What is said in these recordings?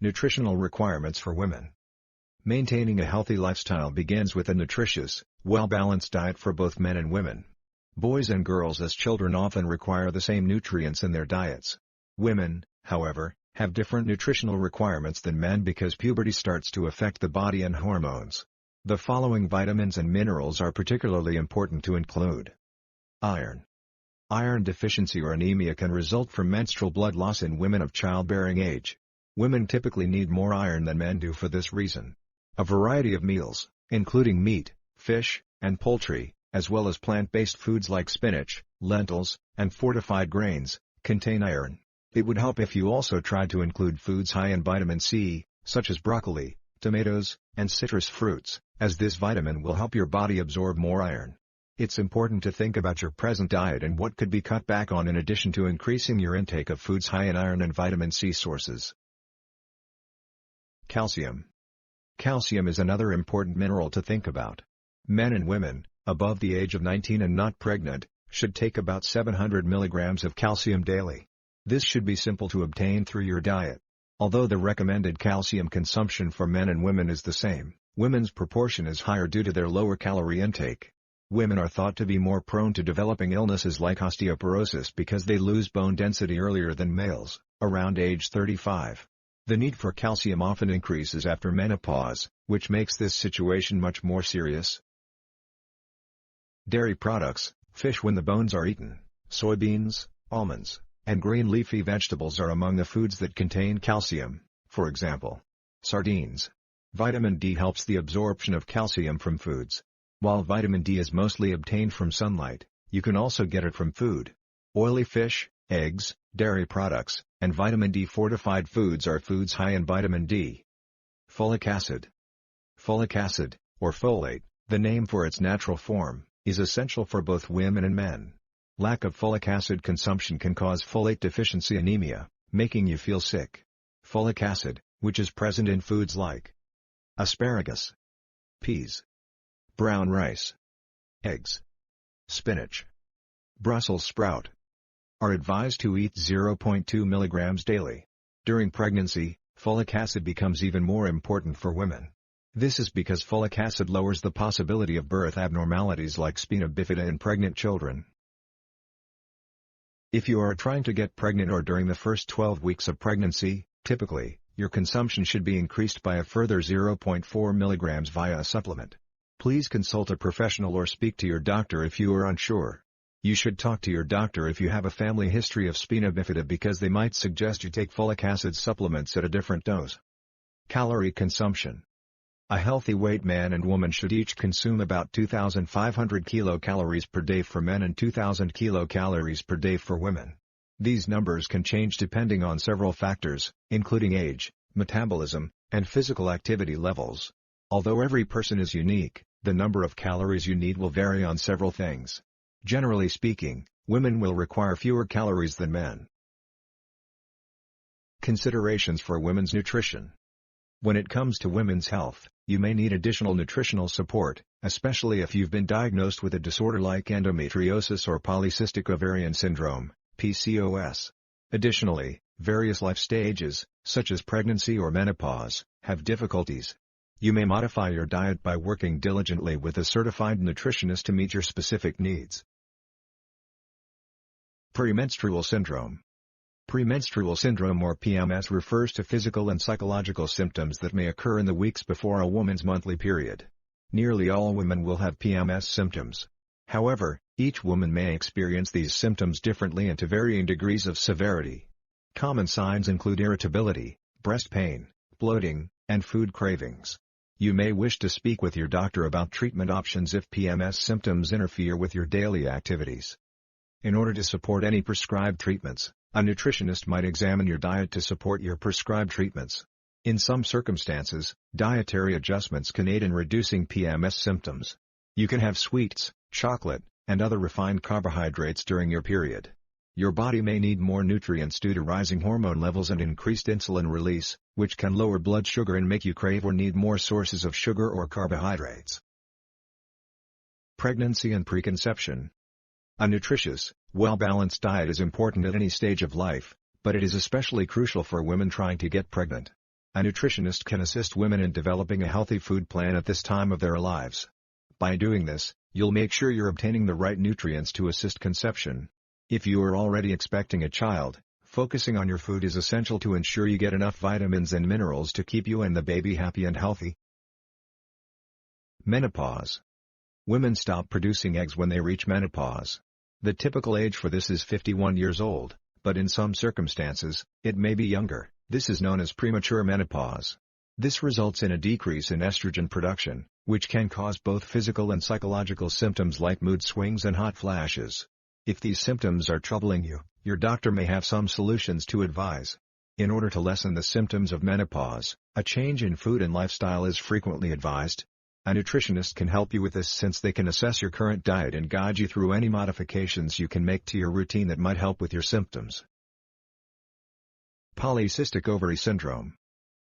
Nutritional requirements for women. Maintaining a healthy lifestyle begins with a nutritious, well-balanced diet for both men and women. Boys and girls as children often require the same nutrients in their diets. Women, however, have different nutritional requirements than men because puberty starts to affect the body and hormones. The following vitamins and minerals are particularly important to include. Iron. Iron deficiency or anemia can result from menstrual blood loss in women of childbearing age. Women typically need more iron than men do for this reason. A variety of meals, including meat, fish, and poultry, as well as plant-based foods like spinach, lentils, and fortified grains, contain iron. It would help if you also tried to include foods high in vitamin C, such as broccoli, tomatoes, and citrus fruits, as this vitamin will help your body absorb more iron. It's important to think about your present diet and what could be cut back on in addition to increasing your intake of foods high in iron and vitamin C sources. Calcium. Calcium is another important mineral to think about. Men and women, above the age of 19 and not pregnant, should take about 700 milligrams of calcium daily. This should be simple to obtain through your diet. Although the recommended calcium consumption for men and women is the same, women's proportion is higher due to their lower calorie intake. Women are thought to be more prone to developing illnesses like osteoporosis because they lose bone density earlier than males, around age 35. The need for calcium often increases after menopause, which makes this situation much more serious. Dairy products, fish when the bones are eaten, soybeans, almonds, and green leafy vegetables are among the foods that contain calcium, for example, sardines. Vitamin D helps the absorption of calcium from foods. While vitamin D is mostly obtained from sunlight, you can also get it from food. Oily fish, eggs, dairy products, and vitamin D fortified foods are foods high in vitamin D. Folic acid. Folic acid, or folate, the name for its natural form, is essential for both women and men. Lack of folic acid consumption can cause folate deficiency anemia, making you feel sick. Folic acid, which is present in foods like asparagus, peas, brown rice, eggs, spinach, Brussels sprout, are advised to eat 0.2 milligrams daily. During pregnancy, folic acid becomes even more important for women. This is because folic acid lowers the possibility of birth abnormalities like spina bifida in pregnant children. If you are trying to get pregnant or during the first 12 weeks of pregnancy, typically, your consumption should be increased by a further 0.4 milligrams via a supplement. Please consult a professional or speak to your doctor if you are unsure. You should talk to your doctor if you have a family history of spina bifida because they might suggest you take folic acid supplements at a different dose. Calorie consumption. A healthy weight man and woman should each consume about 2,500 kilocalories per day for men and 2,000 kilocalories per day for women. These numbers can change depending on several factors, including age, metabolism, and physical activity levels. Although every person is unique, the number of calories you need will vary on several things. Generally speaking, women will require fewer calories than men. Considerations for women's nutrition. When it comes to women's health, you may need additional nutritional support, especially if you've been diagnosed with a disorder like endometriosis or polycystic ovarian syndrome, PCOS. Additionally, various life stages, such as pregnancy or menopause, have difficulties. You may modify your diet by working diligently with a certified nutritionist to meet your specific needs. Premenstrual syndrome. Premenstrual syndrome or PMS refers to physical and psychological symptoms that may occur in the weeks before a woman's monthly period. Nearly all women will have PMS symptoms. However, each woman may experience these symptoms differently and to varying degrees of severity. Common signs include irritability, breast pain, bloating, and food cravings. You may wish to speak with your doctor about treatment options if PMS symptoms interfere with your daily activities. In order to support any prescribed treatments, a nutritionist might examine your diet to support your prescribed treatments. In some circumstances, dietary adjustments can aid in reducing PMS symptoms. You can have sweets, chocolate, and other refined carbohydrates during your period. Your body may need more nutrients due to rising hormone levels and increased insulin release, which can lower blood sugar and make you crave or need more sources of sugar or carbohydrates. Pregnancy and preconception. A nutritious, well-balanced diet is important at any stage of life, but it is especially crucial for women trying to get pregnant. A nutritionist can assist women in developing a healthy food plan at this time of their lives. By doing this, you'll make sure you're obtaining the right nutrients to assist conception. If you are already expecting a child, focusing on your food is essential to ensure you get enough vitamins and minerals to keep you and the baby happy and healthy. Menopause. Women stop producing eggs when they reach menopause. The typical age for this is 51 years old, but in some circumstances, it may be younger. This is known as premature menopause. This results in a decrease in estrogen production, which can cause both physical and psychological symptoms like mood swings and hot flashes. If these symptoms are troubling you, your doctor may have some solutions to advise. In order to lessen the symptoms of menopause, a change in food and lifestyle is frequently advised. A nutritionist can help you with this since they can assess your current diet and guide you through any modifications you can make to your routine that might help with your symptoms. Polycystic ovary syndrome.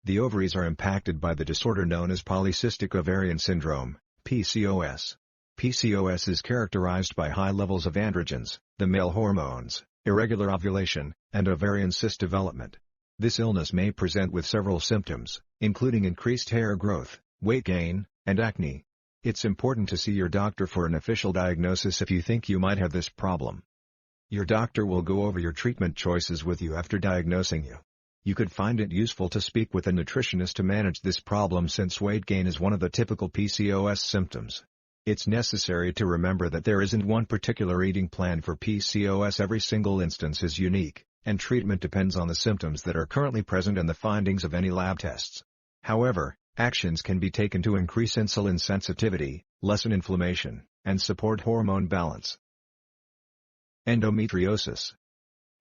The ovaries are impacted by the disorder known as polycystic ovarian syndrome, PCOS. PCOS is characterized by high levels of androgens, the male hormones, irregular ovulation, and ovarian cyst development. This illness may present with several symptoms, including increased hair growth, weight gain, and acne. It's important to see your doctor for an official diagnosis if you think you might have this problem. Your doctor will go over your treatment choices with you after diagnosing you. You could find it useful to speak with a nutritionist to manage this problem since weight gain is one of the typical PCOS symptoms. It's necessary to remember that there isn't one particular eating plan for PCOS. Every single instance is unique, and treatment depends on the symptoms that are currently present and the findings of any lab tests. However, actions can be taken to increase insulin sensitivity, lessen inflammation, and support hormone balance. Endometriosis.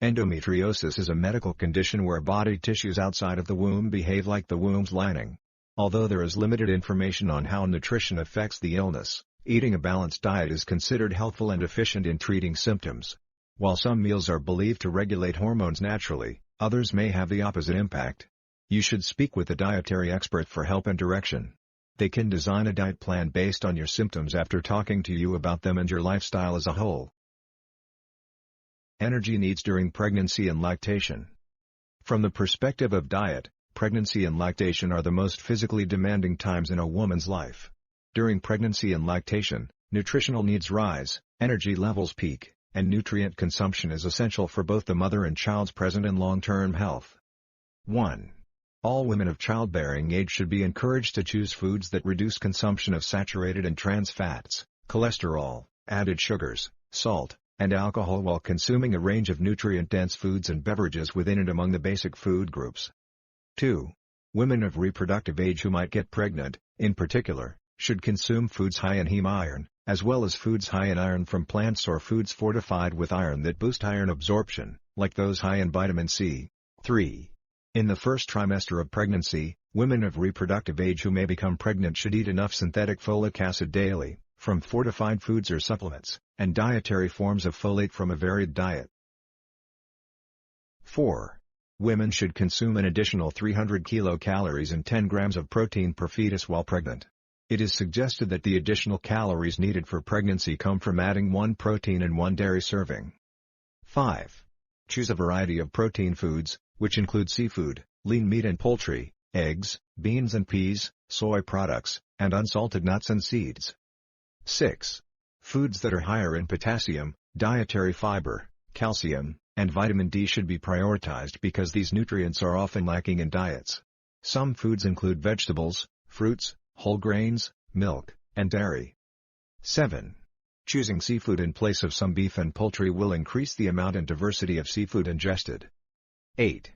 Endometriosis is a medical condition where body tissues outside of the womb behave like the womb's lining. Although there is limited information on how nutrition affects the illness, eating a balanced diet is considered helpful and efficient in treating symptoms. While some meals are believed to regulate hormones naturally, others may have the opposite impact. You should speak with a dietary expert for help and direction. They can design a diet plan based on your symptoms after talking to you about them and your lifestyle as a whole. Energy needs during pregnancy and lactation. From the perspective of diet, pregnancy and lactation are the most physically demanding times in a woman's life. During pregnancy and lactation, nutritional needs rise, energy levels peak, and nutrient consumption is essential for both the mother and child's present and long-term health. 1. All women of childbearing age should be encouraged to choose foods that reduce consumption of saturated and trans fats, cholesterol, added sugars, salt, and alcohol while consuming a range of nutrient-dense foods and beverages within and among the basic food groups. 2. Women of reproductive age who might get pregnant, in particular, should consume foods high in heme iron, as well as foods high in iron from plants or foods fortified with iron that boost iron absorption, like those high in vitamin C. 3. In the first trimester of pregnancy, women of reproductive age who may become pregnant should eat enough synthetic folic acid daily, from fortified foods or supplements, and dietary forms of folate from a varied diet. 4. Women should consume an additional 300 kilocalories and 10 grams of protein per fetus while pregnant. It is suggested that the additional calories needed for pregnancy come from adding 1 protein and 1 dairy serving. 5. Choose a variety of protein foods, which include seafood, lean meat and poultry, eggs, beans and peas, soy products, and unsalted nuts and seeds. 6. Foods that are higher in potassium, dietary fiber, calcium, and vitamin D should be prioritized because these nutrients are often lacking in diets. Some foods include vegetables, fruits, whole grains, milk, and dairy. 7. Choosing seafood in place of some beef and poultry will increase the amount and diversity of seafood ingested. 8.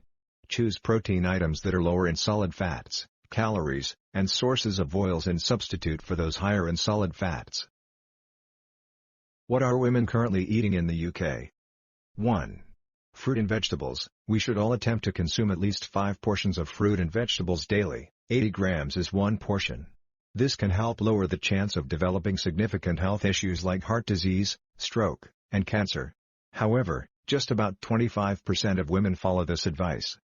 Choose protein items that are lower in solid fats, calories, and sources of oils and substitute for those higher in solid fats. What are women currently eating in the UK? 1. Fruit and vegetables. We should all attempt to consume at least 5 portions of fruit and vegetables daily. 80 grams is 1 portion. This can help lower the chance of developing significant health issues like heart disease, stroke, and cancer. However, just about 25% of women follow this advice.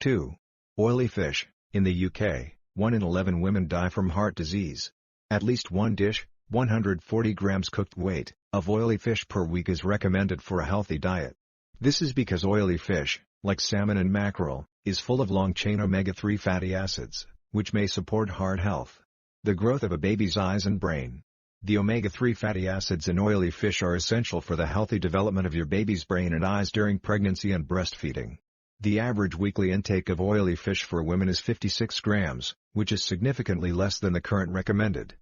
2. Oily fish. In the UK, 1 in 11 women die from heart disease. At least one dish, 140 grams cooked weight, of oily fish per week is recommended for a healthy diet. This is because oily fish, like salmon and mackerel, is full of long-chain omega-3 fatty acids, which may support heart health, the growth of a baby's eyes and brain. The omega-3 fatty acids in oily fish are essential for the healthy development of your baby's brain and eyes during pregnancy and breastfeeding. The average weekly intake of oily fish for women is 56 grams, which is significantly less than the current recommended.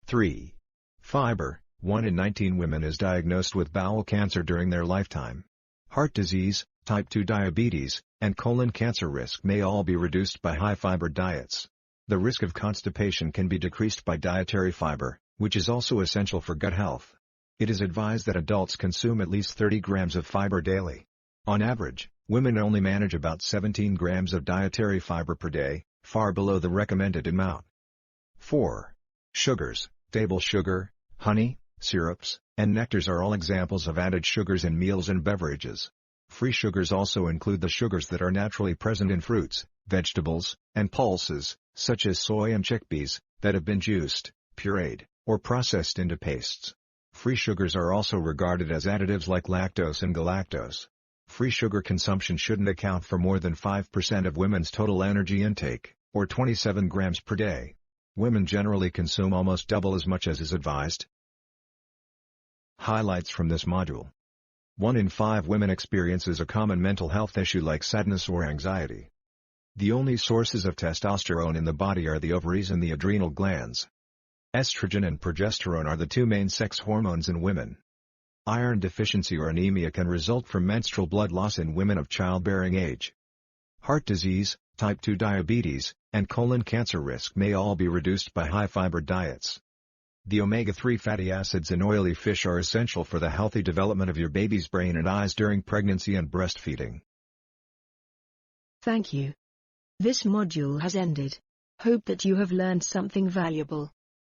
3. Fiber. 1 in 19 women is diagnosed with bowel cancer during their lifetime. Heart disease, type 2 diabetes, and colon cancer risk may all be reduced by high-fiber diets. The risk of constipation can be decreased by dietary fiber, which is also essential for gut health. It is advised that adults consume at least 30 grams of fiber daily. On average, women only manage about 17 grams of dietary fiber per day, far below the recommended amount. 4. Sugars. Table sugar, honey, syrups, and nectars are all examples of added sugars in meals and beverages. Free sugars also include the sugars that are naturally present in fruits, vegetables, and pulses, such as soy and chickpeas, that have been juiced, pureed, or processed into pastes. Free sugars are also regarded as additives like lactose and galactose. Free sugar consumption shouldn't account for more than 5% of women's total energy intake, or 27 grams per day. Women generally consume almost double as much as is advised. Highlights from this module. 1 in 5 women experiences a common mental health issue like sadness or anxiety. The only sources of testosterone in the body are the ovaries and the adrenal glands. Estrogen and progesterone are the two main sex hormones in women. Iron deficiency or anemia can result from menstrual blood loss in women of childbearing age. Heart disease, type 2 diabetes, and colon cancer risk may all be reduced by high-fiber diets. The omega-3 fatty acids in oily fish are essential for the healthy development of your baby's brain and eyes during pregnancy and breastfeeding. Thank you. This module has ended. Hope that you have learned something valuable.